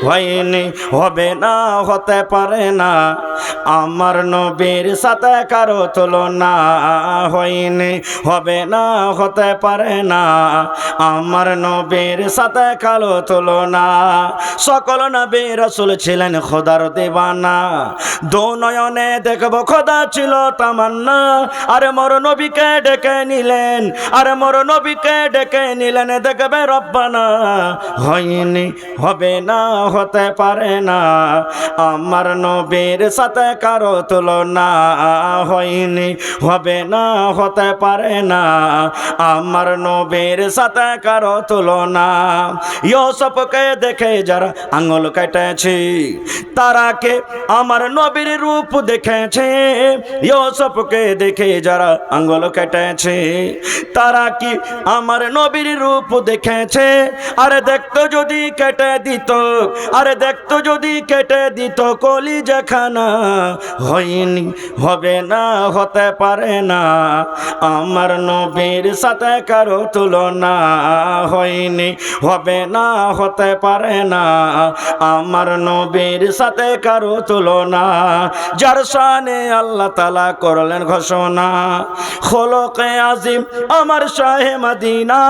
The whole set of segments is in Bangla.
হয়নি, হবে না, হতে পারে না। আমার নবীর সাথে কারো তুলনা হয়নি, হবে না, হতে পারে না। আমার নবীর সাথে কারো তুলনা। সকল নবী রাসূল ছিলেন খোদার দিওয়ানা, দু নয়নে দেখব খোদা ছিল তামান্না। আরে মোর নবীকে ডেকে নিলেন, আরে মোর নবীকে ডেকে নিলেন, দেখবে রব্বানা। হয়নি, হবে না, হতে পারে না। আমার নবীর সাথে কারো তুলনা হয়নি, হবে না, হতে পারে না। আমার নবীর সাথে কারো তুলনা। ইউসুফকে দেখে যারা আঙুল কেটেছে, তারাকে আমার নবীর রূপ দেখেছে। ইউসুফকে দেখে যারা আঙুল কেটেছে, তারা কি আমার নবীর রূপ দেখেছে? আরে দেখতো যদি কেটে দিত, আরে দেখতো যদি কেটে দিত কলিজাখানা। হয়নি, হবে না, হতে পারে না। আমার নবীর সাথে কারো তুলনা হয়নি, হবে না, হতে পারে না। আমার নবীর সাথে কারো তুলনা। যার শানে আল্লাহ তাআলা করলেন ঘোষণা, খোলকে আজিম আমার শাহে মদিনা।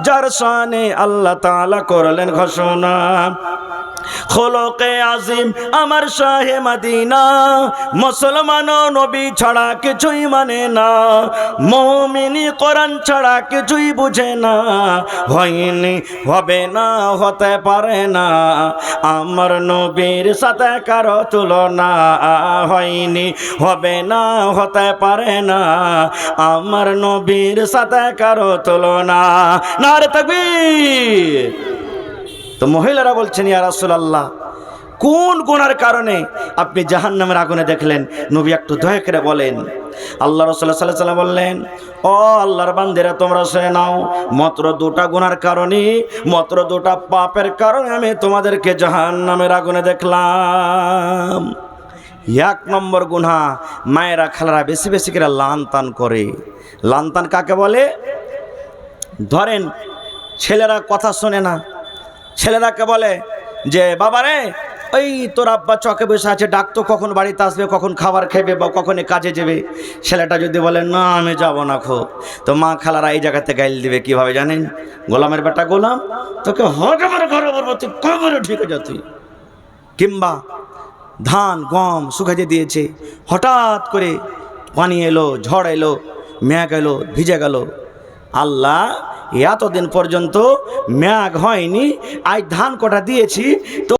যার শানে আল্লাহ তাআলা করলেন ঘোষণা, খোলকে আজিম আমার শাহে মদিনা। মুসলমান নবী ছাড়া কিছুই মানে না, মুমিনি কোরআন ছাড়া কিছুই বুঝে না। হয়নি, হবে না, হতে পারে না। আমার নবীর সাথে কারো তুলনা হয়নি, হবে না, হতে পারে না। আমার নবীর সাথে কারো তুলনা। নারে তাকবীর। তো মহিলারা বলছেন, ইয়া রাসূলুল্লাহ, কোন গুনার কারণে আপনি জাহান্নামের আগুনে দেখলেন? নবী একটু দয়া করে বলেন। আল্লাহ রাসূল সাল্লাল্লাহু আলাইহি ওয়াসাল্লাম বললেন, ও আল্লাহর বান্দারা, তোমরা শুনে নাও, মাত্র দুটা গুনার কারণে, মাত্র দুটা পাপের কারণে আমি তোমাদেরকে জাহান্নামের আগুনে দেখলাম। এক নম্বর গুনাহ, মায়েরা খালারা বেশি বেশি করে লানতান করে। লানতান কাকে বলে? ধরেন ছেলেরা কথা শোনে না, ছেলেরাকে বলে যে বাবারে, ওই তোর আব্বা চকে বসে আছে, ডাকতো কখন বাড়িতে আসবে, কখন খাবার খাবে বা কখন কাজে যাবে। ছেলেটা যদি বলে না আমি যাব না খো, তো মা খালারা এই জায়গাতে গাইল দিবে কিভাবে জানেন? গোলামের বেটা গোলাম, তোকে হঠাৎ ঘরে বলবো, তুই কবরে ঠিক যা তুই। কিংবা ধান গম শুকাতে দিয়েছে, হঠাৎ করে পানি এলো, ঝড় এলো, মেঘ এলো, ভিজে গেল। আল্লাহ, এতদিন পর্যন্ত মেঘ হয়নি, আজ ধান কটা দিয়েছি, তো